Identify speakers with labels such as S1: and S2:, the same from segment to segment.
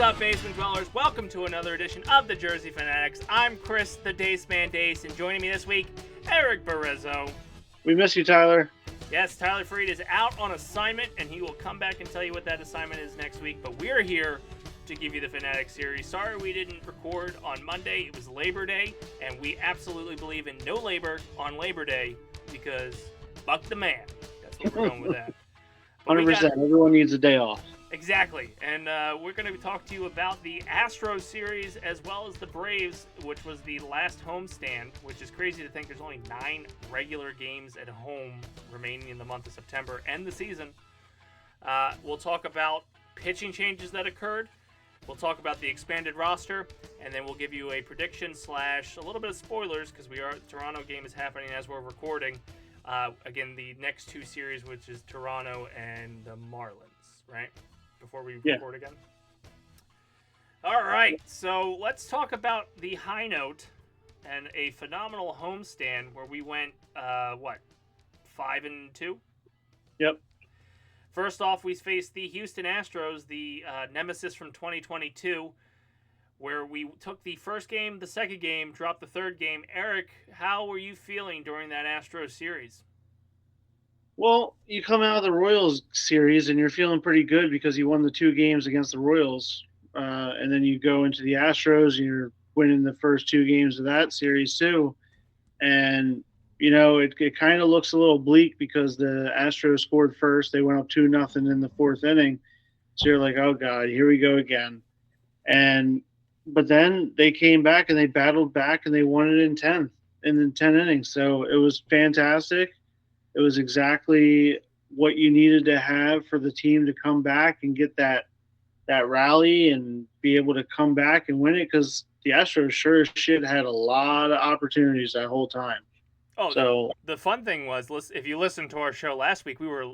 S1: up, basement dwellers? Welcome to another edition of the Jersey Fanatics. I'm Chris, the Dace Man Dace, and joining me this week, Erik Barrizzo.
S2: We miss you, Tyler.
S1: Yes, Tyler Freed is out on assignment, and he will come back and tell you what that assignment is next week. But we're here to give you the Fanatics series. Sorry we didn't record on Monday. It was Labor Day, and we absolutely believe in no labor on Labor Day because fuck the man. That's what we're going with that.
S2: 100%. Everyone needs a day off.
S1: Exactly. And we're going to talk to you about the Astros series as well as the Braves, which was the last homestand, which is crazy to think there's only 9 regular games at home remaining in the month of September and the season. We'll talk about pitching changes that occurred. We'll talk about the expanded roster, and then we'll give you a prediction / a little bit of spoilers because the Toronto game is happening as we're recording. Again, the next 2 series, which is Toronto and the Marlins, right? Before we record again. All right, so let's talk about the high note and a phenomenal homestand where we went, 5-2?
S2: Yep.
S1: First off, we faced the Houston Astros, the nemesis from 2022, where we took the first game, the second game, dropped the third game. Erik, how were you feeling during that Astros series?
S2: Well, you come out of the Royals series and you're feeling pretty good because you won the 2 games against the Royals. And then you go into the Astros and you're winning the first 2 games of that series too. And, it kind of looks a little bleak because the Astros scored first. They went up 2-0 in the 4th inning. So you're like, oh, God, here we go again. But then they came back and they battled back and they won it in 10 innings. So it was fantastic. It was exactly what you needed to have for the team to come back and get that rally and be able to come back and win it because the Astros sure as shit had a lot of opportunities that whole time.
S1: Oh, so the fun thing was, if you listened to our show last week, we were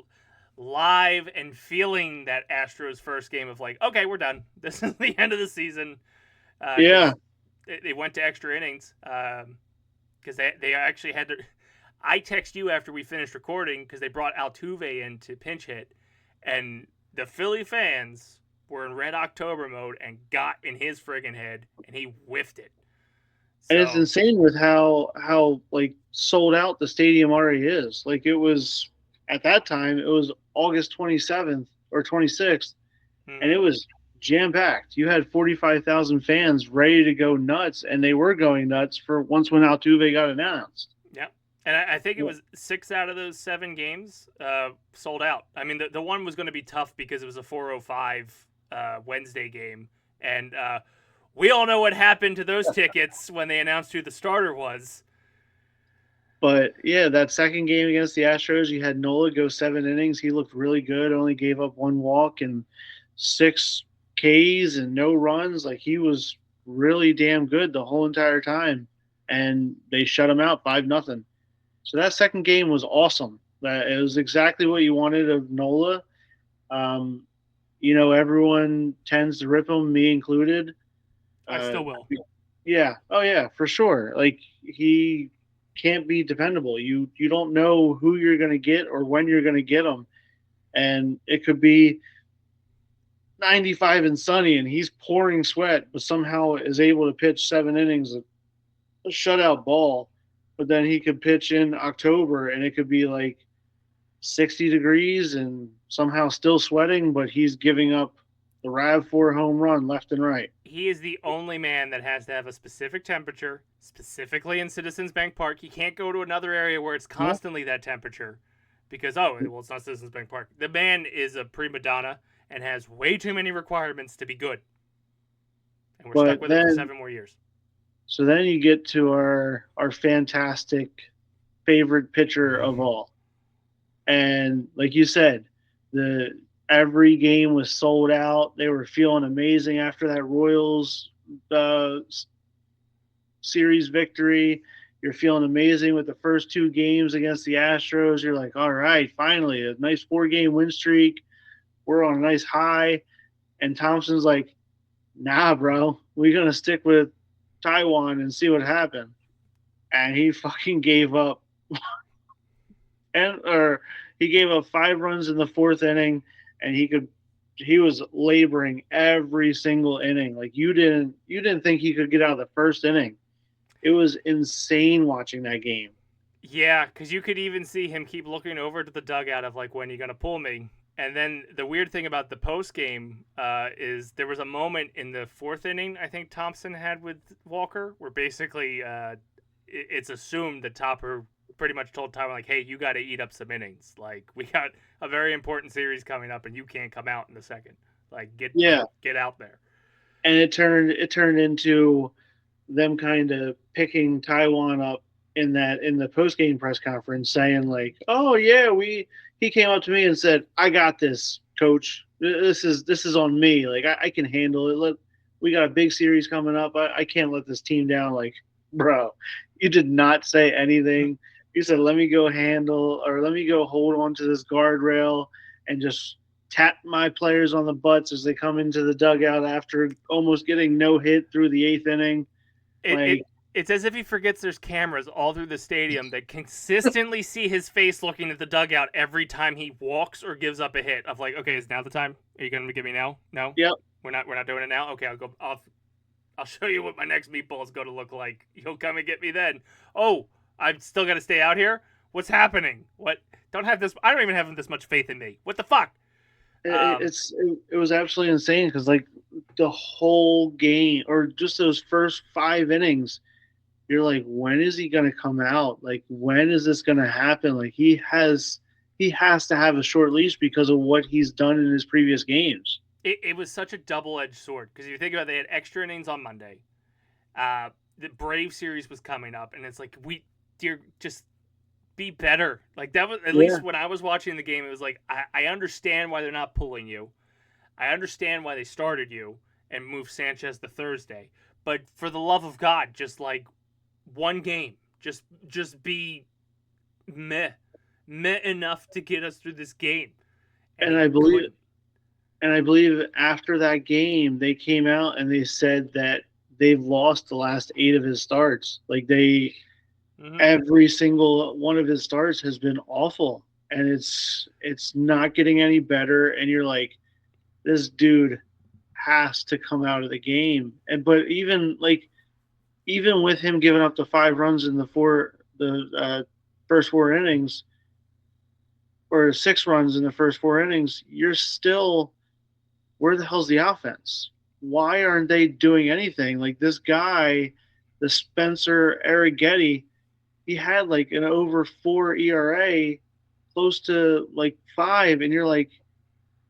S1: live and feeling that Astros first game of like, okay, we're done. This is the end of the season.
S2: Yeah.
S1: They went to extra innings because they actually had to. I text you after we finished recording because they brought Altuve in to pinch hit, and the Philly fans were in Red October mode and got in his friggin' head, and he whiffed it. So,
S2: and it's insane with how like sold out the stadium already is. Like it was at that time, it was August 27th or 26th, and it was jam packed. You had 45,000 fans ready to go nuts, and they were going nuts for once when Altuve got announced.
S1: Yeah. And I think it was 6 out of those 7 games sold out. I mean, the one was going to be tough because it was a 4:05 Wednesday game. And we all know what happened to those tickets when they announced who the starter was.
S2: But, yeah, that second game against the Astros, you had Nola go 7 innings. He looked really good, only gave up 1 walk and 6 Ks and no runs. Like, he was really damn good the whole entire time. And they shut him out 5-0. So that second game was awesome. It was exactly what you wanted of Nola. Everyone tends to rip him, me included.
S1: I still will.
S2: Yeah. Oh, yeah, for sure. Like, he can't be dependable. You don't know who you're going to get or when you're going to get him. And it could be 95 and sunny, and he's pouring sweat, but somehow is able to pitch 7 innings of a shutout ball. But then he could pitch in October, and it could be like 60 degrees and somehow still sweating, but he's giving up the RAV4 home run left and right.
S1: He is the only man that has to have a specific temperature, specifically in Citizens Bank Park. He can't go to another area where it's constantly that temperature because, it's not Citizens Bank Park. The man is a prima donna and has way too many requirements to be good. And we're stuck with him for 7 more years.
S2: So then you get to our fantastic favorite pitcher of all. And like you said, every game was sold out. They were feeling amazing after that Royals series victory. You're feeling amazing with the first 2 games against the Astros. You're like, all right, finally, a nice 4-game win streak. We're on a nice high. And Thompson's like, nah, bro, we're going to stick with Taijuan and see what happened. And he fucking gave up he gave up 5 runs in the 4th inning, and he could he was laboring every single inning. Like you didn't think he could get out of the first inning. It was insane watching that game.
S1: Yeah, because you could even see him keep looking over to the dugout of like, when are you gonna pull me? And then the weird thing about the post game is there was a moment in the fourth inning I think Thompson had with Walker where basically it's assumed that Topper pretty much told Taijuan like, hey, you got to eat up some innings. Like we got a very important series coming up, and you can't come out in the second. Like
S2: Yeah,
S1: get out there.
S2: and it turned into them kind of picking Taijuan up in the post game press conference, saying like, "Oh yeah, we he came up to me and said, I got this, coach. This is on me. Like I can handle it. We got a big series coming up. I can't let this team down. Like, bro, you did not say anything. You said, let me go handle or let me go hold on to this guardrail and just tap my players on the butts as they come into the dugout after almost getting no hit through the eighth inning.
S1: It,
S2: Like,
S1: it it's as if he forgets there's cameras all through the stadium that consistently see his face looking at the dugout every time he walks or gives up a hit. Of like, okay, is now the time? Are you gonna give me now? No,
S2: yep.
S1: we're not doing it now. Okay, I'll go. I'll show you what my next meatball is going to look like. You'll come and get me then. Oh, I've still got to stay out here? What's happening? What? Don't have this. I don't even have this much faith in me. What the fuck?
S2: It was absolutely insane because like the whole game or just those first 5 innings, you're like, when is he gonna come out? Like, when is this gonna happen? Like he has to have a short leash because of what he's done in his previous games.
S1: It was such a double-edged sword because if you think about it, they had extra innings on Monday. The Brave series was coming up, and it's like, dear, just be better. Like that was at
S2: Yeah,
S1: least when I was watching the game. It was like I understand why they're not pulling you. I understand why they started you and moved Sanchez to Thursday. But for the love of God, just like one game, just be meh, meh enough to get us through this game. And
S2: and
S1: he
S2: I believe
S1: couldn't.
S2: and I believe after that game they came out and they said that they've lost the last 8 of his starts. Like they
S1: Mm-hmm.
S2: every single one of his starts has been awful, and it's not getting any better. And you're like, this dude has to come out of the game. And but even with him giving up the 5 runs in the first 4 innings or 6 runs in the first 4 innings, you're still, where the hell's the offense? Why aren't they doing anything? Like this guy, the Spencer Arrighetti, he had like an over 4 ERA, close to like 5, and you're like,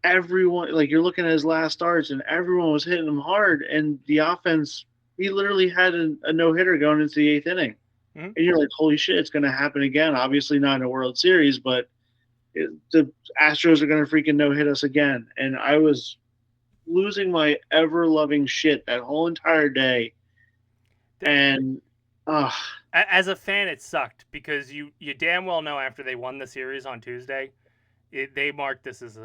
S2: everyone, like you're looking at his last starts and everyone was hitting him hard, and the offense, he literally had a no hitter going into the eighth inning,
S1: Mm-hmm.
S2: and you're like, holy shit, it's going to happen again. Obviously not in a World Series, but the Astros are going to freaking no hit us again, and I was losing my ever loving shit that whole entire day, and uh
S1: As a fan, it sucked because you damn well know after they won the series on Tuesday, they marked this was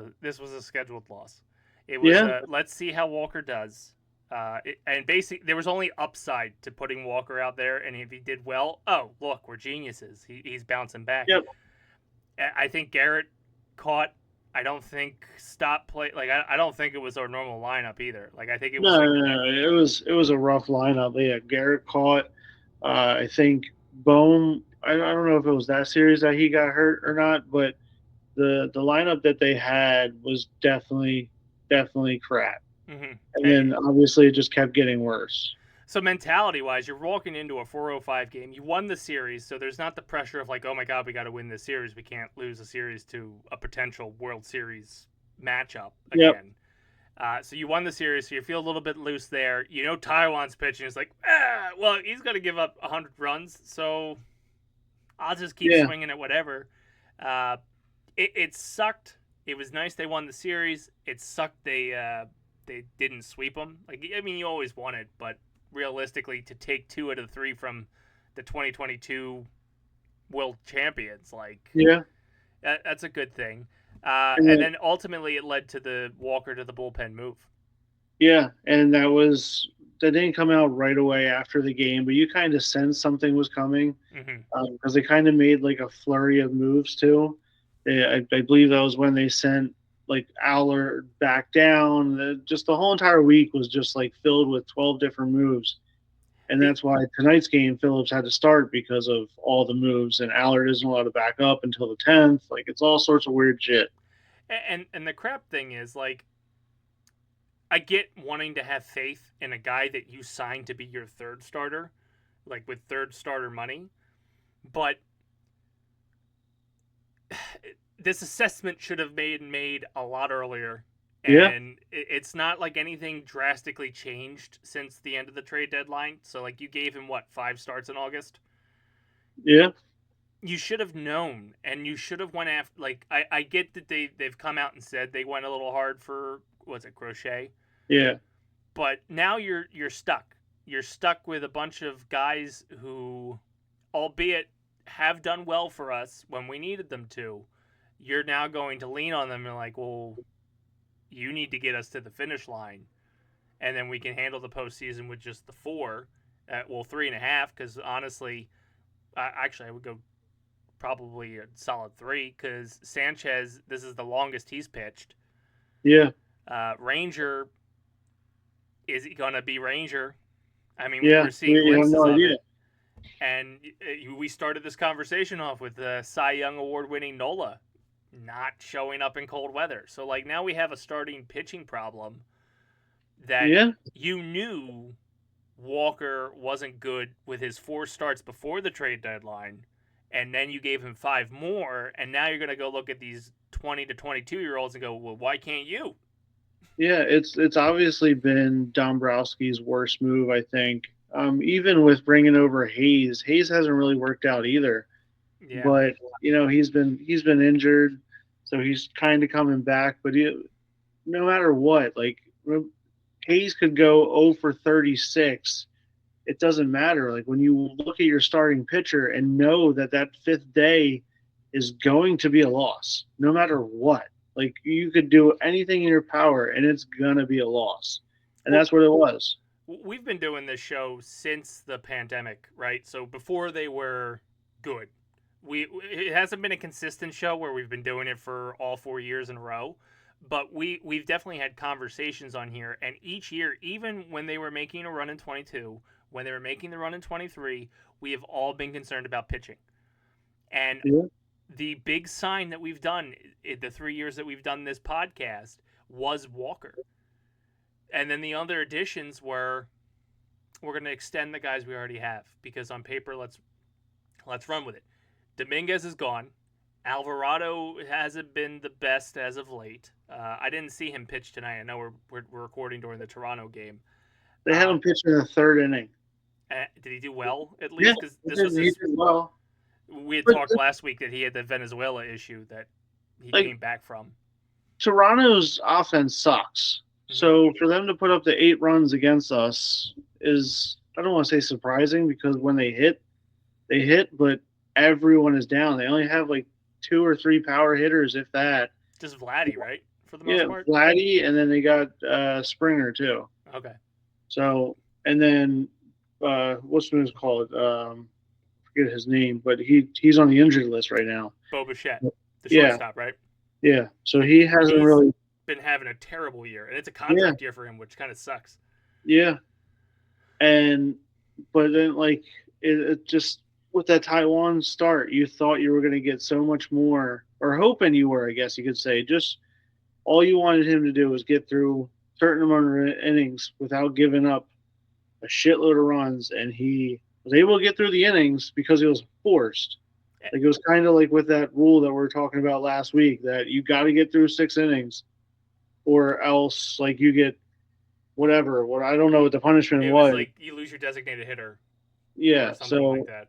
S1: a scheduled loss. It was
S2: yeah,
S1: a let's see how Walker does. And basically, there was only upside to putting Walker out there, and if he did well, oh look, we're geniuses. He's bouncing back.
S2: yep.
S1: I think Garrett caught. I don't think stop play. Like I don't think it was our normal lineup either. Like I think it was
S2: No,
S1: like
S2: no, no, it was a rough lineup. Yeah, Garrett caught. I think Bohm. I don't know if it was that series that he got hurt or not, but the lineup that they had was definitely crap.
S1: mhm.
S2: And then obviously it just kept getting worse.
S1: So mentality wise, you're walking into a 405 game. You won the series, so there's not the pressure of like, oh my god, we got to win this series. We can't lose a series to a potential World Series matchup
S2: Yep.
S1: again. So you won the series, so you feel a little bit loose there. You know Taijuan's pitching is like, well, he's going to give up 100 runs, so I'll just keep
S2: Yeah.
S1: swinging at whatever. Uh, it sucked. It was nice they won the series. It sucked they didn't sweep them. Like I mean, you always want it, but realistically, to take 2 out of 3 from the 2022 world champions, like
S2: Yeah.
S1: that's a good thing.
S2: And
S1: And
S2: then,
S1: then ultimately, it led to the Walker to the bullpen move.
S2: yeah, and that didn't come out right away after the game, but you kind of sensed something was coming
S1: Mm-hmm.
S2: because they kind of made like a flurry of moves too. I believe that was when they sent like Aller back down. Just the whole entire week was just like filled with 12 different moves. And
S1: The,
S2: that's why tonight's game, Phillips had to start because of all the moves, and Allard isn't allowed to back up until the 10th. Like, it's all sorts of weird shit.
S1: and the crap thing is, like, I get wanting to have faith in a guy that you signed to be your third starter, like with third starter money, but this assessment should have been made a lot earlier.
S2: Yeah,
S1: And it's not like anything drastically changed since the end of the trade deadline. So, like, you gave him, what, 5 starts in August?
S2: yeah,
S1: You should have known, and you should have went after. Like, I get that they've come out and said they went a little hard for, what's it, Crochet,
S2: yeah,
S1: but now you're stuck. You're stuck with a bunch of guys who, albeit have done well for us when we needed them to. You're now going to lean on them and, like, well, you need to get us to the finish line, and then we can handle the postseason with just the four. Well, 3.5, because honestly, actually, I would go probably a solid 3, because Sanchez, this is the longest he's pitched.
S2: yeah,
S1: Ranger, is he going to be Ranger? I mean,
S2: yeah.
S1: we're seeing
S2: You have
S1: glimpses
S2: no
S1: of
S2: idea.
S1: it. And we started this conversation off with the Cy Young Award winning Nola not showing up in cold weather. So, like, now we have a starting pitching problem that
S2: Yeah,
S1: you knew Walker wasn't good with his 4 starts before the trade deadline, and then you gave him 5 more, and now you're going to go look at these 20 to 22-year-olds and go, well, why can't you?
S2: yeah. It's obviously been Dombrowski's worst move, I think. Even with bringing over Hayes, Hayes hasn't really worked out either.
S1: Yeah.
S2: But he's been injured, so he's kind of coming back. But no matter what, like Hayes could go 0 for 36. It doesn't matter. Like when you look at your starting pitcher and know that that fifth day is going to be a loss, no matter what. Like you could do anything in your power, and it's gonna be a loss, and
S1: Well,
S2: that's what it was.
S1: we've been doing this show since the pandemic, right? So before they were good. It hasn't been a consistent show where we've been doing it for all 4 years in a row, but we've definitely had conversations on here, and each year, even when they were making a run in 22, when they were making the run in 23, we have all been concerned about pitching. And
S2: Yeah,
S1: the big sign that we've done in the 3 years that we've done this podcast was Walker. And then the other additions were, we're going to extend the guys we already have, because on paper, let's run with it. Dominguez is gone. Alvarado hasn't been the best as of late. I didn't see him pitch tonight. I know we're recording during the Toronto game.
S2: they had him pitch in the third inning.
S1: Did he do well at
S2: Yeah,
S1: least? Because
S2: he
S1: this
S2: did,
S1: was
S2: he
S1: his.
S2: did well.
S1: We had
S2: But
S1: talked last week that he had the Venezuela issue that he
S2: like
S1: came back from.
S2: Toronto's offense sucks.
S1: Mm-hmm.
S2: So for them to put up the 8 runs against us is, I don't want to say surprising, because when they hit, but everyone is down. They only have like 2 or 3 power hitters, if that.
S1: Just Vladdy, right? For the most
S2: Yeah,
S1: part.
S2: Vladdy, and then they got Springer too.
S1: Okay.
S2: So, and then what's his called? Forget his name, but he's on the injured list right now.
S1: Bo Bichette, the
S2: Yeah,
S1: shortstop, right?
S2: yeah. So he hasn't
S1: He's
S2: really.
S1: been having a terrible year, and it's a
S2: Yeah,
S1: contract year for him, which kind of sucks.
S2: yeah. And but then like it just with that Taiwan start, you thought you were going to get so much more, or hoping you were, I guess you could say. Just all you wanted him to do was get through a certain amount of innings without giving up a shitload of runs, and he was able to get through the innings because he was forced. Like it was kind of like with that rule that we were talking about last week, that you got to get through 6 innings, or else like you get whatever. What I don't know what the punishment
S1: It was
S2: was.
S1: like you lose your designated hitter or
S2: Yeah,
S1: something like
S2: so
S1: that.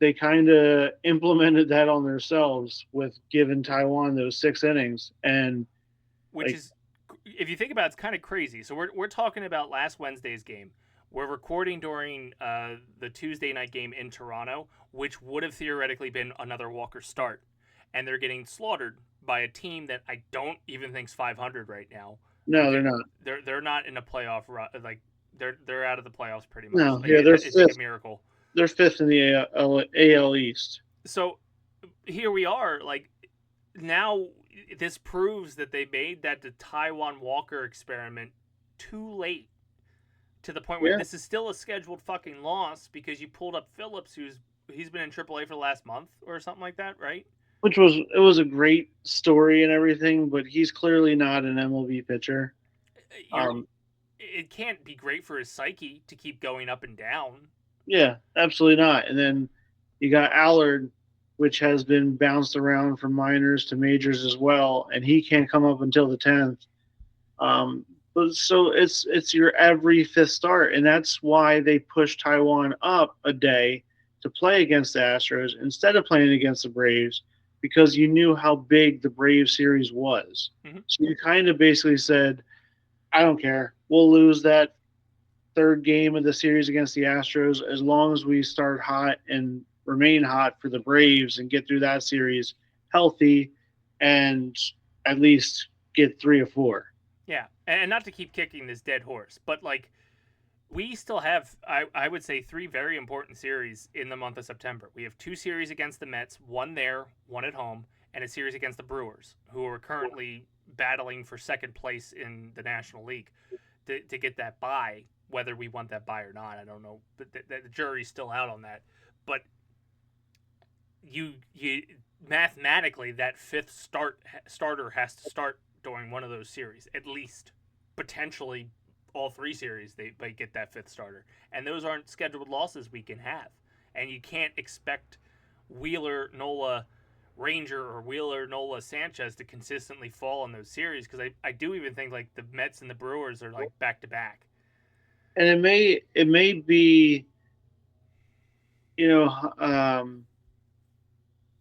S2: they kind of implemented that on themselves with giving Taiwan those 6 innings, and
S1: Which
S2: like
S1: is, if you think about it, it's kind of crazy. So we're talking about last Wednesday's game. We're recording during the Tuesday night game in Toronto, which would have theoretically been another Walker start. And they're getting slaughtered by a team that I don't even think's 500 right now.
S2: no,
S1: Like
S2: they're not.
S1: they're not in a playoff run. Like they're out of the playoffs pretty much.
S2: No,
S1: Like
S2: yeah, they're
S1: it's like a
S2: fifth.
S1: miracle.
S2: They're fifth in the AL East.
S1: So here we are. Like now this proves that they made that the Taijuan Walker experiment too late, to the point where
S2: Yeah,
S1: this is still a scheduled fucking loss because you pulled up Phillips, he's been in AAA for the last month or something like that, right?
S2: it was a great story and everything, but he's clearly not an MLB pitcher.
S1: You're
S2: Um,
S1: it can't be great for his psyche to keep going up and down.
S2: yeah, absolutely not. And then you got Allard, which has been bounced around from minors to majors as well, and he can't come up until the 10th. But so it's your every fifth start, and that's why they pushed Taijuan up a day to play against the Astros instead of playing against the Braves, because you knew how big the Braves series was.
S1: Mm-hmm.
S2: So you kind of basically said, I don't care. We'll lose that third game of the series against the Astros as long as we start hot and remain hot for the Braves and get through that series healthy and at least get 3 or 4.
S1: Yeah, and not to keep kicking this dead horse, but like we still have, I would say, 3 very important series in the month of September. We have 2 series against the Mets, one there, one at home, and a series against the Brewers, who are currently battling for second place in the National League to get that bye. Whether we want that bye or not, I don't know. But the jury's still out on that. But you mathematically, that fifth starter has to start during one of those series, at least. Potentially all 3 series they get that fifth starter, and those aren't scheduled losses we can have. And you can't expect Wheeler, Nola, Ranger, or Wheeler, Nola, Sanchez to consistently fall in those series, because I do even think like the Mets and the Brewers are like back to back.
S2: And it may be, you know,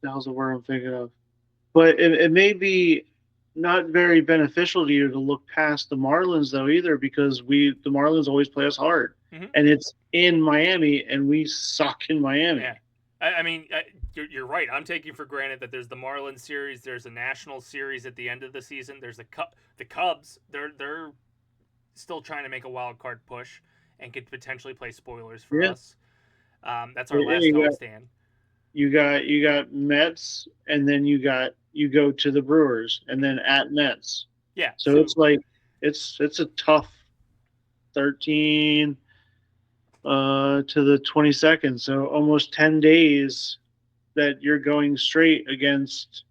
S2: that was the word I'm thinking of, but it may be not very beneficial to you to look past the Marlins though either, because the Marlins always play us hard,
S1: Mm-hmm.
S2: and it's in Miami, and we suck in Miami.
S1: Yeah. I mean, you're right. I'm taking for granted that there's the Marlins series, there's a National series at the end of the season, there's the Cubs. They're still trying to make a wild card push and could potentially play spoilers for us. That's our last homestand.
S2: You got Mets, and then you go to the Brewers, and then at Mets.
S1: Yeah.
S2: So it's like it's a tough 13 to the 22nd. So almost 10 days that you're going straight against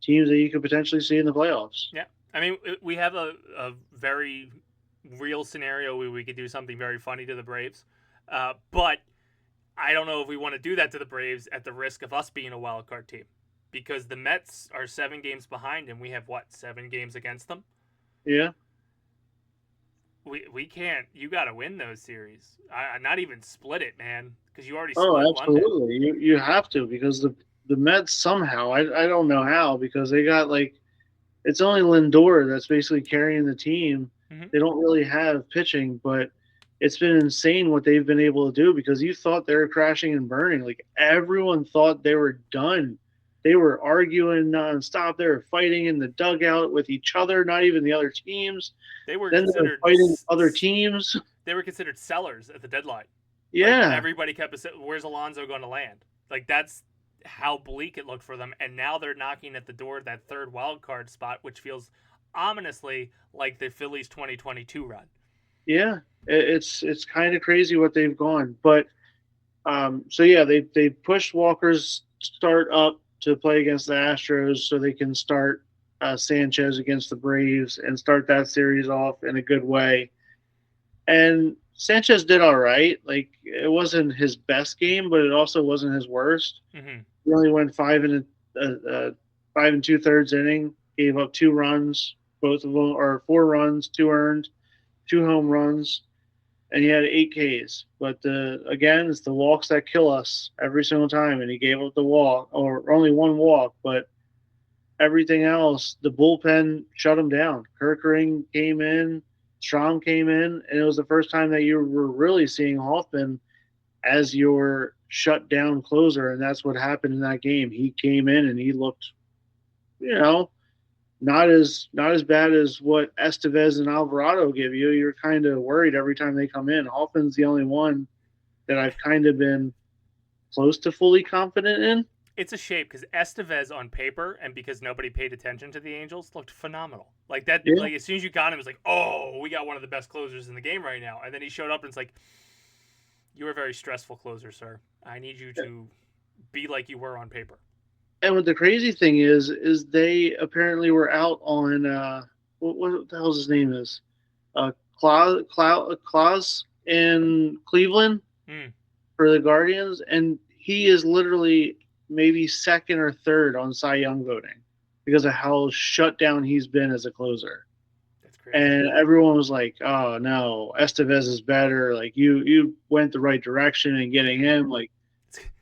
S2: teams that you could potentially see in the playoffs.
S1: Yeah. I mean, we have a very real scenario where we could do something very funny to the Braves. But I don't know if we want to do that to the Braves at the risk of us being a wild card team, because the Mets are 7 games behind and we have 7 games against them.
S2: Yeah.
S1: We can't. You got to win those series. Not even split it, man, because you already
S2: split.
S1: Oh,
S2: absolutely. You have to, because the Mets somehow, I don't know how, because they got like, it's only Lindor that's basically carrying the team. Mm-hmm. They don't really have pitching, but it's been insane what they've been able to do, because you thought they were crashing and burning. Like, everyone thought they were done. They were arguing nonstop. They were fighting in the dugout with each other, not even the other teams.
S1: They were
S2: considered fighting other teams.
S1: They were considered sellers at the deadline.
S2: Yeah.
S1: Like, everybody kept saying, where's Alonso going to land? Like, that's how bleak it looked for them. And now they're knocking at the door of that third wild card spot, which feels ominously like the Phillies 2022 run.
S2: Yeah, it's kind of crazy what they've gone. But so yeah, they pushed Walker's start up to play against the Astros so they can start Sanchez against the Braves and start that series off in a good way. And Sanchez did all right. Like, it wasn't his best game, but it also wasn't his worst.
S1: Mm-hmm.
S2: He only went 5 2/3 inning, gave up 2 runs, both of them, or 4 runs, 2 earned, 2 home runs, and he had 8 Ks. But again, it's the walks that kill us every single time. And he gave up the walk, or only 1 walk, but everything else, the bullpen shut him down. Kerkering came in, Strom came in, and it was the first time that you were really seeing Hoffman as your shut-down closer, and that's what happened in that game. He came in and he looked, not as bad as what Estevez and Alvarado give you. You're kind of worried every time they come in. Hoffman's the only one that I've kind of been close to fully confident in.
S1: It's a shame because Estevez on paper and because nobody paid attention to the Angels looked phenomenal. Like that,
S2: Yeah.
S1: like as soon as you got him, it was like, oh, we got one of the best closers in the game right now. And then he showed up and it's like, you were a very stressful closer, sir. I need you to be like you were on paper.
S2: And what the crazy thing is they apparently were out on what the hell's his name is Claus in Cleveland
S1: Mm.
S2: for the Guardians, and he is literally maybe second or third on Cy Young voting because of how shut down he's been as a closer.
S1: That's crazy.
S2: And everyone was like, "Oh no, Estevez is better. Like you went the right direction in getting him. Like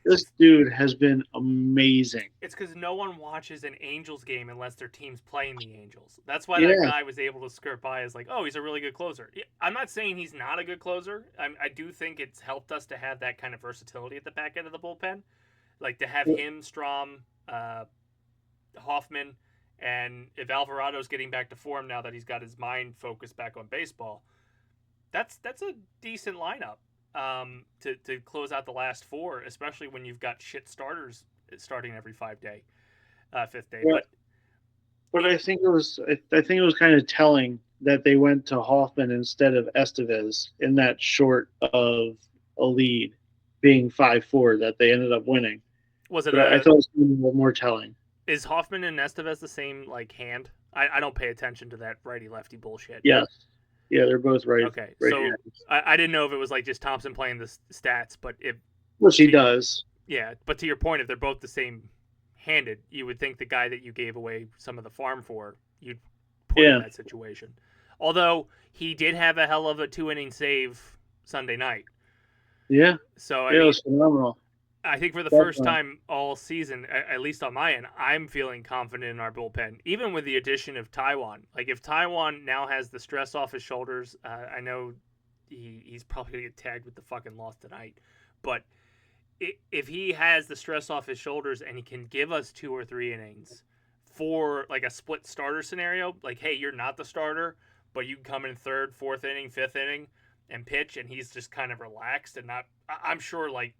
S2: this dude has been amazing."
S1: It's because no one watches an Angels game unless their team's playing the Angels. That's why
S2: Yeah,
S1: that guy was able to skirt by as like, oh, he's a really good closer. I'm not saying he's not a good closer. I do think it's helped us to have that kind of versatility at the back end of the bullpen, like to have him, Strom, Hoffman, and if Alvarado's getting back to form now that he's got his mind focused back on baseball, that's a decent lineup to close out the last four, especially when you've got shit starters starting every 5th day.
S2: yeah. But I think it was kind of telling that they went to Hoffman instead of Estevez in that short of a lead, being 5-4 that they ended up winning.
S1: Was it
S2: But I thought it was more telling.
S1: Is Hoffman and Estevez the same like hand? I don't pay attention to that righty lefty bullshit.
S2: Yes. Yeah, they're both right.
S1: Okay,
S2: right
S1: so I didn't know if it was like just Thompson playing the stats, but if
S2: which he does.
S1: Yeah, but to your point, if they're both the same handed, you would think the guy that you gave away some of the farm for, you'd put in that situation. Although he did have a hell of a 2-inning save Sunday night.
S2: Yeah.
S1: So
S2: it was phenomenal.
S1: I think for the first time all season, at least on my end, I'm feeling confident in our bullpen, even with the addition of Taijuan. Like if Taijuan now has the stress off his shoulders, I know he's probably gonna get tagged with the fucking loss tonight, but if he has the stress off his shoulders and he can give us 2 or 3 innings for like a split starter scenario, like hey, you're not the starter, but you can come in 3rd, 4th inning, 5th inning and pitch, and he's just kind of relaxed and not. I'm sure like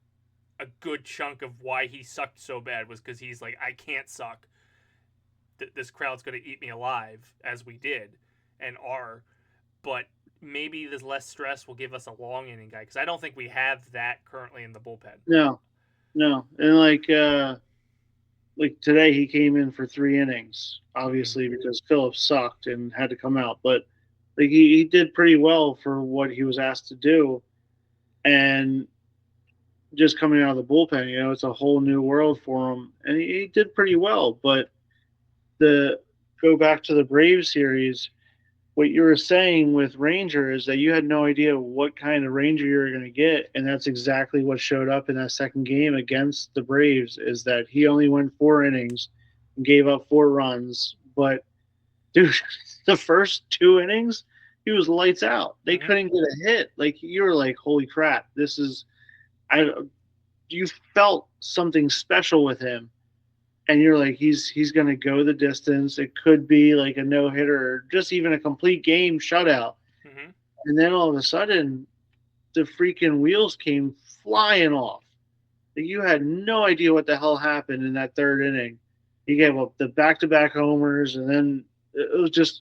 S1: a good chunk of why he sucked so bad was because he's like, I can't suck. This crowd's going to eat me alive, as we did and are. But maybe this less stress will give us a long inning guy because I don't think we have that currently in the bullpen.
S2: No. And like today he came in for 3 innings, obviously because Phillips sucked and had to come out. But like he did pretty well for what he was asked to do. And just coming out of the bullpen, it's a whole new world for him, and he did pretty well. But go back to the Braves series, what you were saying with Ranger is that you had no idea what kind of Ranger you were going to get, and that's exactly what showed up in that second game against the Braves. Is that he only went 4 innings and gave up 4 runs, but dude, the first 2 innings he was lights out. They couldn't get a hit. Like you were like, holy crap, this is. You felt something special with him, and you're like, he's going to go the distance. It could be like a no hitter, or just even a complete game shutout. Mm-hmm. And then all of a sudden, the freaking wheels came flying off. You had no idea what the hell happened in that 3rd inning. He gave up the back-to-back homers, and then it was just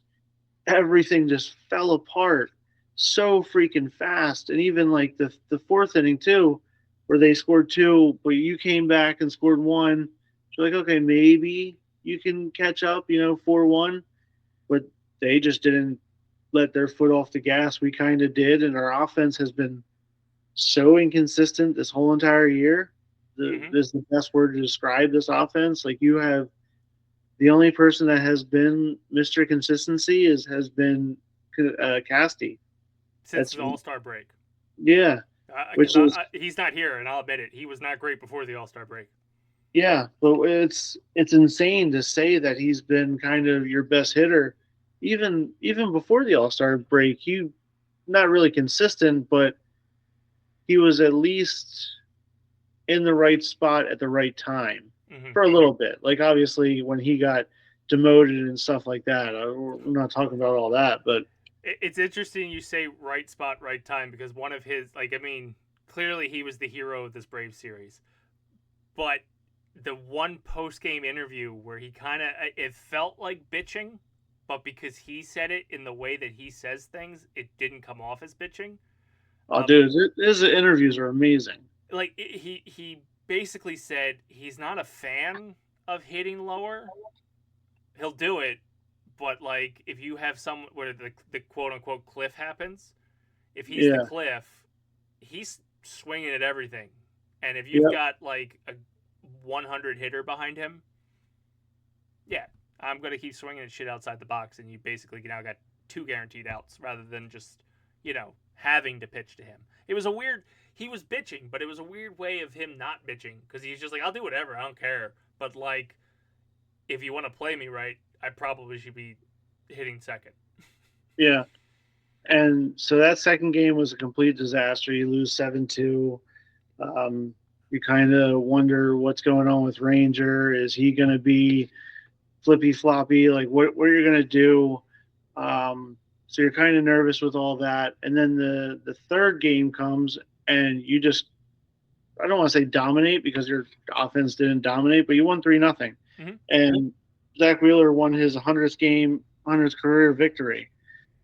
S2: everything just fell apart so freaking fast. And even like the 4th inning too, where they scored 2, but you came back and scored 1. So like, okay, maybe you can catch up, 4-1, but they just didn't let their foot off the gas. We kind of did, and our offense has been so inconsistent this whole entire year. This is the best word to describe this offense. Like you have the only person that has been Mr. Consistency has been Casty
S1: since the All-Star break.
S2: Yeah.
S1: He's not here, and I'll admit it. He was not great before the All-Star break.
S2: Yeah, but it's insane to say that he's been kind of your best hitter, even before the All-Star break. He not really consistent, but he was at least in the right spot at the right time for a little bit. Like obviously when he got demoted and stuff like that, we're not talking about all that, but
S1: it's interesting you say right spot, right time, because one of his, clearly he was the hero of this Braves series. But the one post game interview where he kind of it felt like bitching, but because he said it in the way that he says things, it didn't come off as bitching.
S2: Oh, dude, his interviews are amazing.
S1: Like he basically said he's not a fan of hitting lower. He'll do it, but like if you have some where the quote unquote cliff happens, if he's the
S2: Yeah.
S1: cliff, he's swinging at everything. And if you've
S2: Yep.
S1: got like a 100 hitter behind him, yeah, I'm going to keep swinging at shit outside the box. And you basically now got 2 guaranteed outs rather than just, having to pitch to him. It was a weird, he was bitching, but it was a weird way of him not bitching because he's just like, I'll do whatever. I don't care. But like, if you want to play me right, I probably should be hitting second.
S2: Yeah. And so that second game was a complete disaster. You lose 7-2. You kind of wonder what's going on with Ranger. Is he going to be flippy floppy? Like, what are you going to do? So you're kind of nervous with all that. And then the third game comes, and you just, I don't want to say dominate because your offense didn't dominate, but you won 3-0.
S1: Mm-hmm.
S2: And Zach Wheeler won his 100th game, 100th career victory.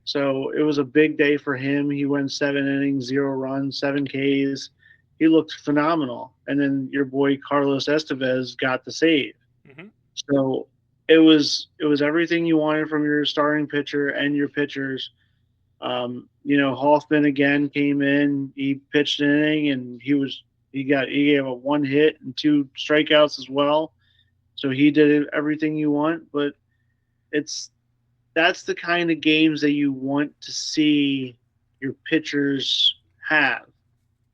S2: So it was a big day for him. He went 7 innings, 0 runs, 7 Ks. He looked phenomenal. And then your boy Carlos Estevez got the save.
S1: Mm-hmm.
S2: So it was everything you wanted from your starting pitcher and your pitchers. Hoffman again came in. He pitched an inning, and he gave a 1 hit and 2 strikeouts as well. So he did everything you want. But that's the kind of games that you want to see your pitchers have,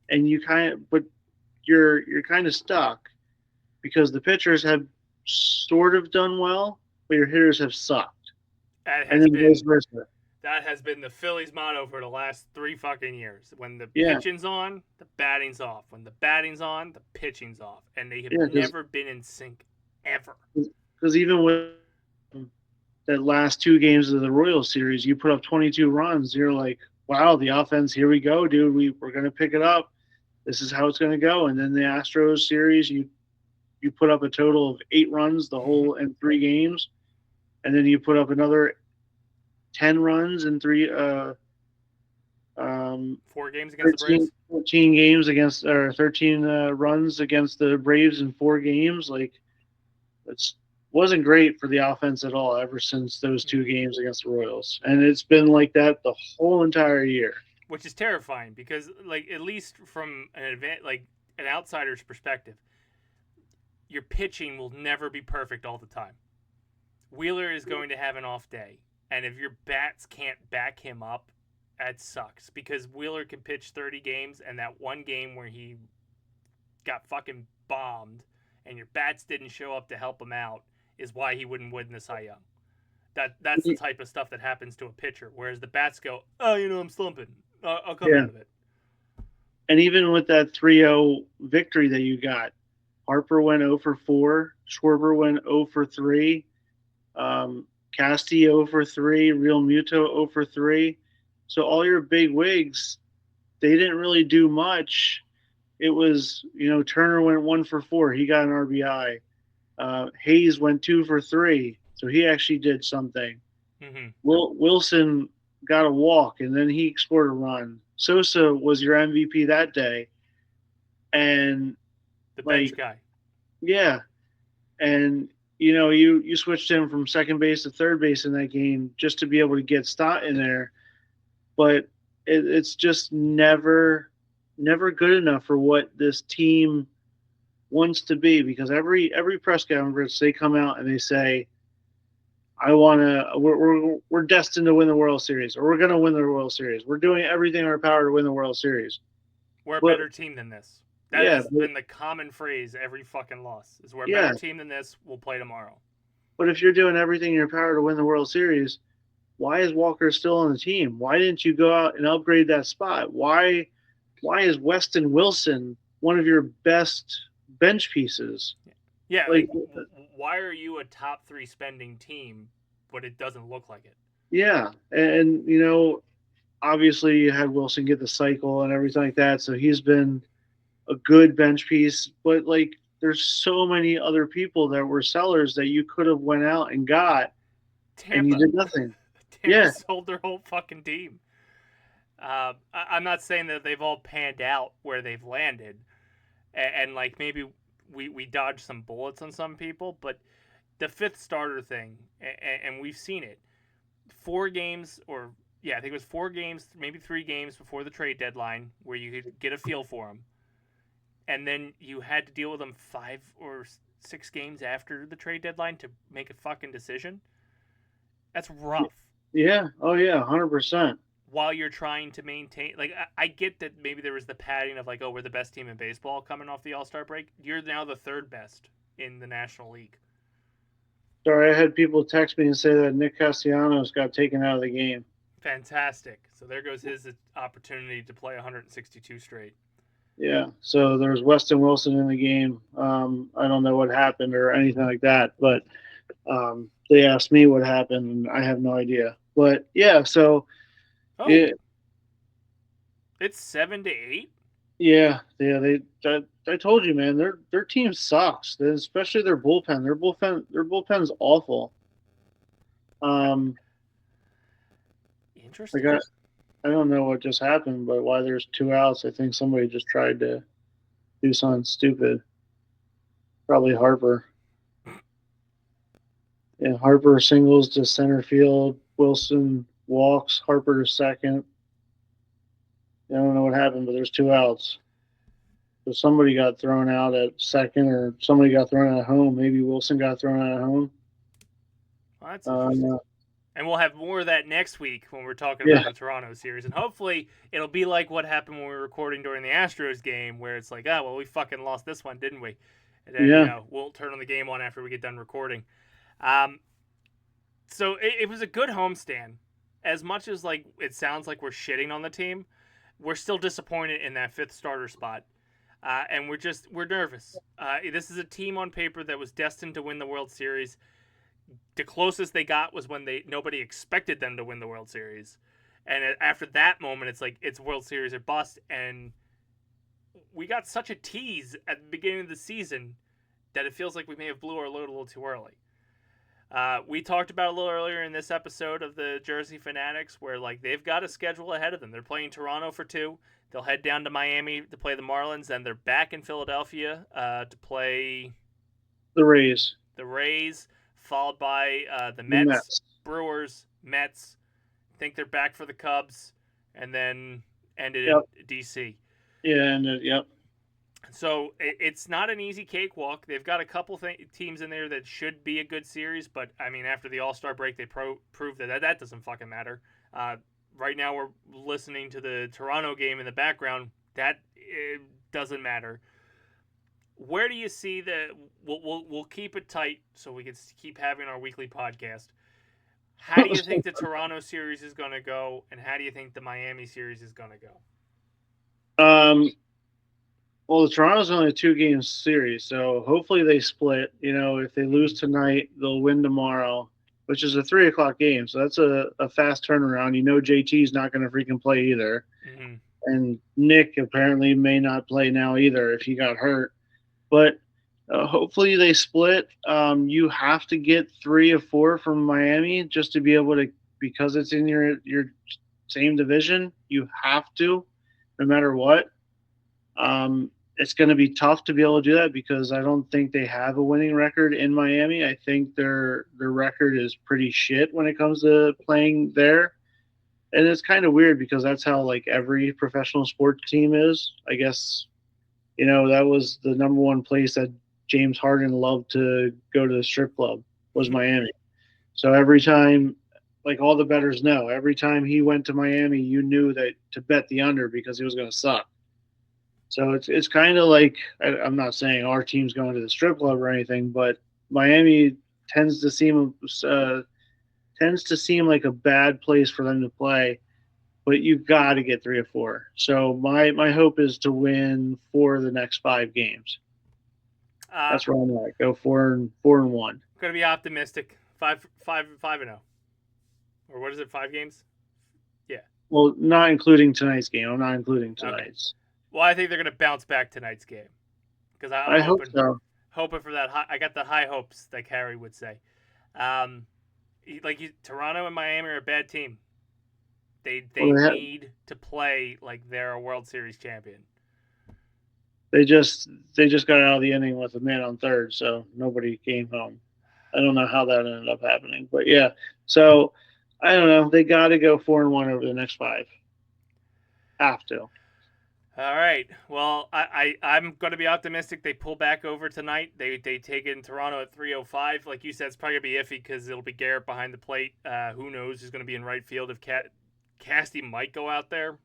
S2: and but you're kind of stuck because the pitchers have sort of done well, but your hitters have sucked, and then vice versa.
S1: That has been the Phillies motto for the last 3 fucking years. When the
S2: Yeah.
S1: pitching's on, the batting's off. When the batting's on, the pitching's off, and they have
S2: Yeah,
S1: never been in sync ever.
S2: Because even with that last 2 games of the Royals series, you put up 22 runs. You're like, wow, the offense, here we go, dude. We're going to pick it up. This is how it's going to go. And then the Astros series, you put up a total of 8 runs the whole in 3 games, and then you put up another 10 runs in
S1: 4 games against
S2: 13,
S1: the Braves.
S2: 14 games against, or 13 runs against the Braves in 4 games. Like, it wasn't great for the offense at all ever since those 2 games against the Royals, and it's been like that the whole entire year.
S1: Which is terrifying because, like, at least from an outsider's perspective, your pitching will never be perfect all the time. Wheeler is going to have an off day, and if your bats can't back him up, that sucks because Wheeler can pitch 30 games, and that one game where he got fucking bombed and your bats didn't show up to help him out is why he wouldn't win the Cy Young. That's the type of stuff that happens to a pitcher, whereas the bats go, oh, I'm slumping. I'll come out of it.
S2: And even with that 3-0 victory that you got, Harper went 0 for 4, Schwarber went 0 for 3, Casti 0 for 3, Real Muto 0 for 3. So all your big wigs, they didn't really do much. It was, Turner went 1 for 4. He got an RBI. Hayes went 2 for 3. So he actually did something.
S1: Mm-hmm.
S2: Wilson got a walk, and then he scored a run. Sosa was your MVP that day. And
S1: the bench guy.
S2: Yeah. And, you switched him from second base to third base in that game just to be able to get Stott in there. But it's just never good enough for what this team wants to be, because every press conference they come out and they say, we're destined to win the World Series, or we're going to win the World Series. We're doing everything in our power to win the World Series.
S1: We're a better team than this. That has been the common phrase every fucking loss, is we're a better team than this, we'll play tomorrow.
S2: But if you're doing everything in your power to win the World Series, why is Walker still on the team? Why didn't you go out and upgrade that spot? Why is Weston Wilson one of your best bench pieces?
S1: Yeah, why are you a top 3 spending team, but it doesn't look like it?
S2: Yeah, and obviously you had Wilson get the cycle and everything like that, so he's been a good bench piece. But there's so many other people that were sellers that you could have went out and got, and you
S1: Tampa.
S2: did nothing.
S1: Tampa
S2: Yeah,
S1: sold their whole fucking team. I'm not saying that they've all panned out where they've landed, and like maybe we dodged some bullets on some people, but the fifth starter thing, and we've seen it. 4 games, or yeah, I think it was 4 games, maybe 3 games before the trade deadline, where you could get a feel for them, and then you had to deal with them 5 or 6 games after the trade deadline to make a fucking decision. That's rough.
S2: yeah, oh yeah, 100%.
S1: While you're trying to maintain, like, I get that maybe there was the padding of like, oh, we're the best team in baseball coming off the All-Star break. You're now the third best in the National League.
S2: Sorry, I had people text me and say that Nick Castellanos got taken out of the game.
S1: Fantastic. So there goes his opportunity to play 162 straight.
S2: Yeah, so there was Weston Wilson in the game. I don't know what happened or anything like that, but they asked me what happened, and I have no idea. But yeah, so
S1: Oh,
S2: it,
S1: it's 7-8.
S2: yeah, I told you, man, their team sucks, especially their bullpen. Their bullpen's awful. Um, like
S1: Interesting.
S2: I don't know what just happened, but why there's 2 outs? I think somebody just tried to do something stupid. Probably Harper. Yeah, Harper singles to center field. Wilson walks. Harper to second. I don't know what happened, but there's 2 outs. So somebody got thrown out at second, or somebody got thrown out at home. Maybe Wilson got thrown out at home.
S1: Well, that's interesting.
S2: Uh,
S1: And we'll have more of that next week when we're talking
S2: yeah,
S1: about the Toronto series. And hopefully it'll be like what happened when we were recording during the Astros game, where it's like, oh, well, we fucking lost this one, didn't we? And then,
S2: yeah.
S1: we'll turn on the game on after we get done recording. Um, so it was a good homestand. As much as like it sounds like we're shitting on the team, we're still disappointed in that fifth starter spot. And we're nervous. This is a team on paper that was destined to win the World Series. The closest they got was when nobody expected them to win the World Series, and after that moment, it's like it's World Series or bust. And we got such a tease at the beginning of the season that it feels like we may have blew our load a little too early. We talked about a little earlier in this episode of the Jersey Fanatics, where like they've got a schedule ahead of them. They're playing Toronto for 2. They'll head down to Miami to play the Marlins. Then they're back in Philadelphia to play
S2: The Rays,
S1: the Rays, followed by the
S2: the
S1: Mets,
S2: Mets.
S1: Brewers, Mets. Think they're back for the Cubs, and then ended
S2: Yep.
S1: in DC.
S2: Yeah, and yep.
S1: So it's not an easy cakewalk. They've got a couple teams in there that should be a good series, but I mean, after the All-Star break, they proved that doesn't fucking matter. Right now, we're listening to the Toronto game in the background. That it doesn't matter. Where do you see the? We'll keep it tight so we can keep having our weekly podcast. How do you think the Toronto series is going to go, and how do you think the Miami series is going to go?
S2: Well, the Toronto's only a 2-game series, so hopefully they split. If they lose tonight, they'll win tomorrow, which is a 3 o'clock game. So that's a fast turnaround. JT's not going to freaking play either.
S1: Mm-hmm.
S2: And Nick apparently may not play now either if he got hurt. But hopefully they split. You have to get 3 or 4 from Miami just to be able to, because it's in your same division. You have to, no matter what. It's going to be tough to be able to do that because I don't think they have a winning record in Miami. I think their record is pretty shit when it comes to playing there. And it's kind of weird because that's how like every professional sports team is. I guess that was the number one place that James Harden loved to go to the strip club was Miami. So every time, like all the bettors know, every time he went to Miami, you knew that to bet the under because he was going to suck. So it's kind of like I'm not saying our team's going to the strip club or anything, but Miami tends to seem like a bad place for them to play. But you've got to get 3 or 4. So my hope is to win 4 of the next 5 games. That's where I'm at. Go 4-1.
S1: Going to be optimistic. 5-0, or what is it? 5 games? Yeah.
S2: Well, not including tonight's game. I'm not including tonight's.
S1: Okay. Well, I think they're going to bounce back tonight's game because
S2: I hope so.
S1: hoping for that. I got the high hopes that Carey would say. Um, Toronto and Miami are a bad team. They
S2: Well,
S1: need to play like they're a World Series champion.
S2: they just got out of the inning with a man on third, so nobody came home. I don't know how that ended up happening, but yeah. So I don't know. They got to go 4-1 over the next 5. Have to.
S1: All right. Well, I'm going to be optimistic. They pull back over tonight. They take in Toronto at 3:05. Like you said, it's probably going to be iffy because it'll be Garrett behind the plate. Who knows who's going to be in right field if Casty might go out there.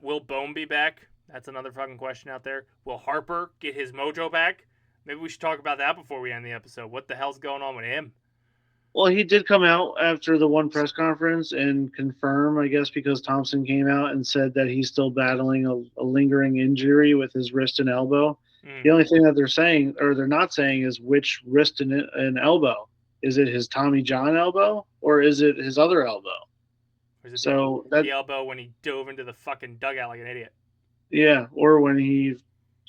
S1: Will Bohm be back? That's another fucking question out there. Will Harper get his mojo back? Maybe we should talk about that before we end the episode. What the hell's going on with him?
S2: Well, he did come out after the one press conference and confirm, I guess, because Thompson came out and said that he's still battling a lingering injury with his wrist and elbow.
S1: Mm.
S2: The only thing that they're saying, or they're not saying, is which wrist and elbow. Is it his Tommy John elbow or is it his other elbow?
S1: So the elbow when he dove into the fucking dugout like an idiot.
S2: Yeah, or when he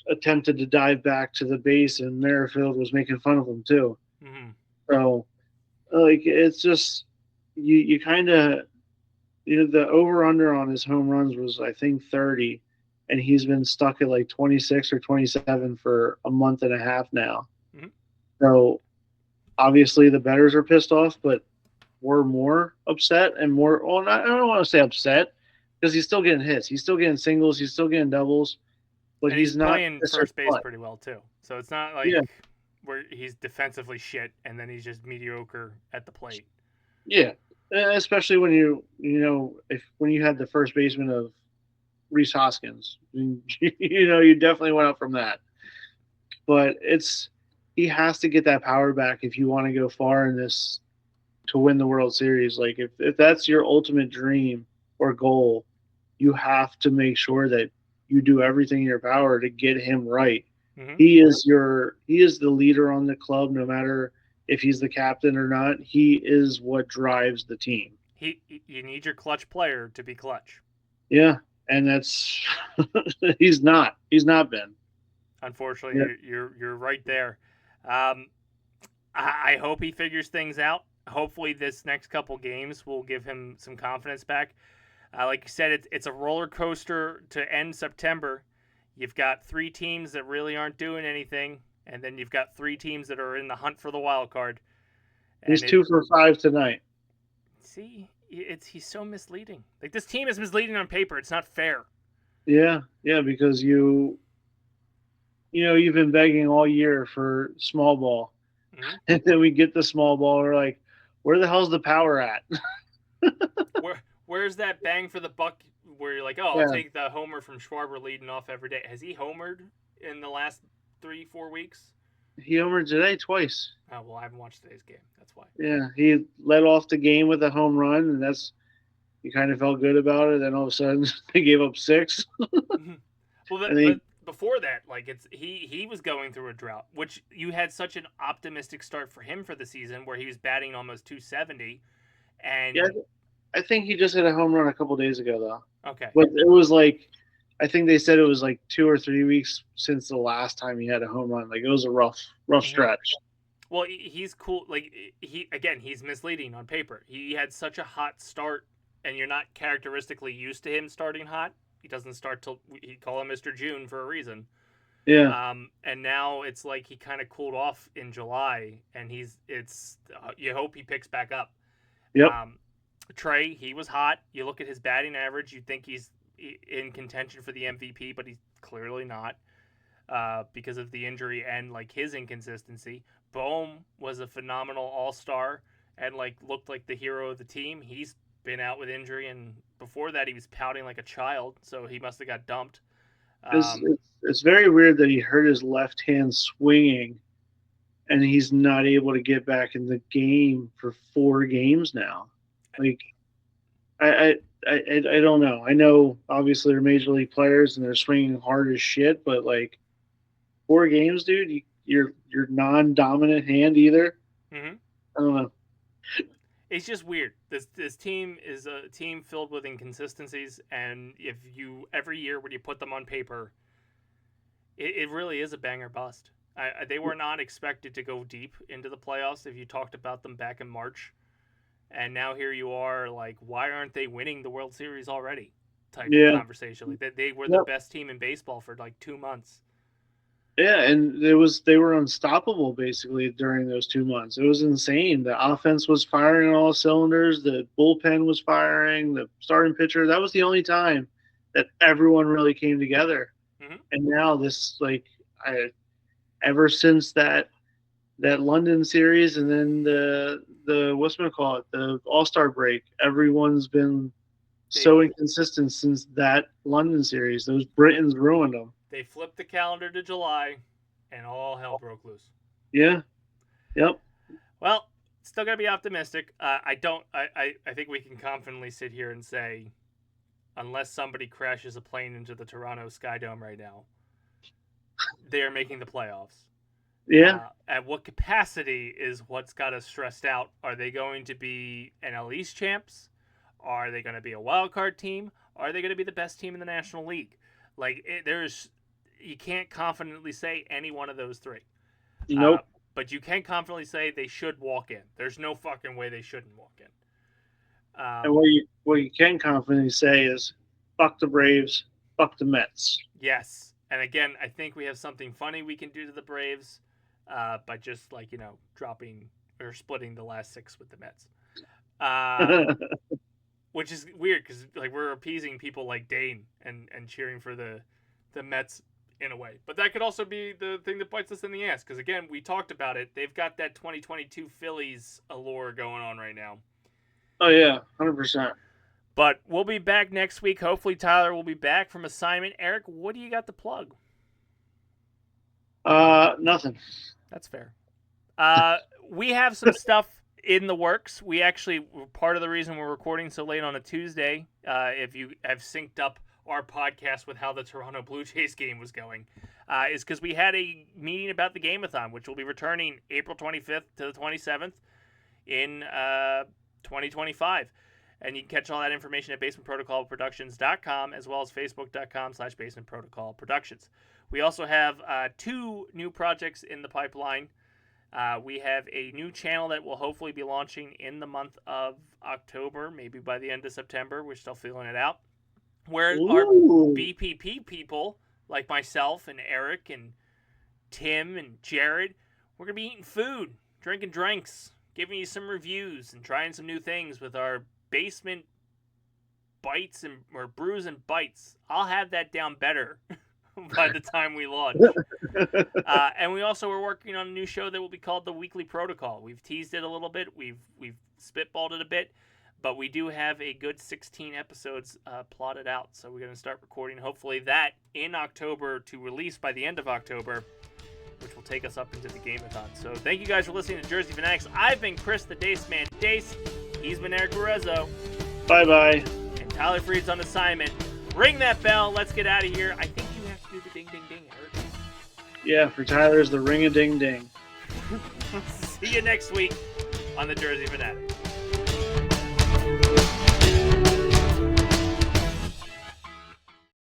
S2: attempted to dive back to the base and Merrifield was making fun of him too.
S1: Mm-hmm.
S2: So, like, it's just you kind of the over under on his home runs was I think 30, and he's been stuck at like 26 or 27 for a month and a half now.
S1: Mm-hmm.
S2: So obviously the bettors are pissed off, but we're more upset and more. Well, I don't want to say upset because he's still getting hits, he's still getting singles, he's still getting doubles, but
S1: and
S2: he's not
S1: playing first base pretty well too. So it's not like where he's defensively shit and then he's just mediocre at the plate.
S2: Yeah, especially when when you had the first baseman of Rhys Hoskins, you definitely went up from that. But he has to get that power back if you want to go far in this to win the World Series. Like if that's your ultimate dream or goal, you have to make sure that you do everything in your power to get him right. Mm-hmm. He is the leader on the club, no matter if he's the captain or not. He is what drives the team.
S1: You need your clutch player to be clutch.
S2: Yeah, and that's he's not been.
S1: Unfortunately, yeah. You're right there. I hope he figures things out. Hopefully, this next couple games will give him some confidence back. Like you said, it's a roller coaster to end September. You've got 3 teams that really aren't doing anything, and then you've got 3 teams that are in the hunt for the wild card.
S2: He's 2 for 5 tonight.
S1: See, he's so misleading. Like, this team is misleading on paper. It's not fair.
S2: Yeah, because you've been begging all year for small ball, mm-hmm. and then we get the small ball. We're like, where the hell's the power at?
S1: Where's that bang for the buck? Where you're like, I'll take the homer from Schwarber leading off every day. Has he homered in the last 3-4 weeks?
S2: He homered today twice.
S1: Oh, well, I haven't watched today's game. That's why.
S2: Yeah, he led off the game with a home run, and you kind of felt good about it. Then all of a sudden, they gave up 6.
S1: Well, but before that, like he was going through a drought, which you had such an optimistic start for him for the season, where he was batting almost 270, and
S2: I think he just hit a home run a couple days ago, though.
S1: Okay,
S2: but it was like, I think they said it was like 2 or 3 weeks since the last time he had a home run. Like, it was a rough stretch.
S1: Well, he's cool. Like, he's misleading on paper. He had such a hot start, and you're not characteristically used to him starting hot. He doesn't start till he call him Mr. June for a reason.
S2: Yeah.
S1: And now it's like he kind of cooled off in July, and you hope he picks back up.
S2: Yep.
S1: Trey, he was hot. You look at his batting average, you think he's in contention for the MVP, but he's clearly not because of the injury and like his inconsistency. Bohm was a phenomenal all-star and like looked like the hero of the team. He's been out with injury, and before that he was pouting like a child, so he must have got dumped.
S2: It's very weird that he hurt his left hand swinging, and he's not able to get back in the game for 4 games now. Like, I don't know. I know obviously they're major league players and they're swinging hard as shit, but like 4 games, dude, you're non-dominant hand either.
S1: Mm-hmm.
S2: I don't know.
S1: It's just weird. This team is a team filled with inconsistencies, and every year when you put them on paper, it really is a bang or bust. They were not expected to go deep into the playoffs if you talked about them back in March. And now here you are, like, why aren't they winning the World Series already? Type of conversation. Like, they were the best team in baseball for like 2 months.
S2: Yeah, and they were unstoppable basically during those 2 months. It was insane. The offense was firing on all cylinders. The bullpen was firing. The starting pitcher. That was the only time that everyone really came together.
S1: Mm-hmm.
S2: And now this, ever since that London series, and then the the All-Star break, everyone's been so inconsistent since that London series. Those Britons ruined them.
S1: They flipped the calendar to July, and all hell broke loose.
S2: Yeah. Yep.
S1: Well, still gotta be optimistic. I think we can confidently sit here and say, unless somebody crashes a plane into the Toronto Sky Dome right now, they are making the playoffs.
S2: Yeah.
S1: At what capacity is what's got us stressed out? Are they going to be NL East champs? Are they going to be a wild card team? Are they going to be the best team in the National League? You can't confidently say any one of those three.
S2: Nope.
S1: But you can confidently say they should walk in. There's no fucking way they shouldn't walk in.
S2: And what you can confidently say is, fuck the Braves, fuck the Mets.
S1: Yes. And again, I think we have something funny we can do to the Braves by just, dropping or splitting the last 6 with the Mets. Which is weird because, we're appeasing people like Dane and cheering for the Mets in a way. But that could also be the thing that bites us in the ass because, again, we talked about it. They've got that 2022 Phillies allure going on right now.
S2: Oh, yeah, 100%.
S1: But we'll be back next week. Hopefully Tyler will be back from assignment. Erik, what do you got to plug?
S2: Nothing.
S1: That's fair. We have some stuff in the works. We actually, part of the reason we're recording so late on a Tuesday, if you have synced up our podcast with how the Toronto Blue Jays game was going, is because we had a meeting about the Game-a-thon, which will be returning April 25th to the 27th in 2025. And you can catch all that information at basementprotocolproductions.com as well as facebook.com/basementprotocolproductions. We also have 2 new projects in the pipeline. We have a new channel that will hopefully be launching in the month of October, maybe by the end of September. We're still feeling it out. Where our BPP people, like myself and Erik and Tim and Jared, we're going to be eating food, drinking drinks, giving you some reviews, and trying some new things with our basement bites or brews and bites. I'll have that down better by the time we launch. And we also are working on a new show that will be called The Weekly Protocol. We've teased it a little bit. We've spitballed it a bit. But we do have a good 16 episodes plotted out. So we're going to start recording, hopefully, that in October to release by the end of October, which will take us up into the Game-a-thon. So thank you guys for listening to Jersey Fanatics. I've been Chris the Dace Man. Dace. He's been Erik Barrezo.
S2: Bye-bye.
S1: And Tyler Freed's on assignment. Ring that bell. Let's get out of here. I think you have to do the ding-ding-ding, Erik.
S2: Yeah, for Tyler's the ring-a-ding-ding.
S1: See you next week on the Jersey Fanatics.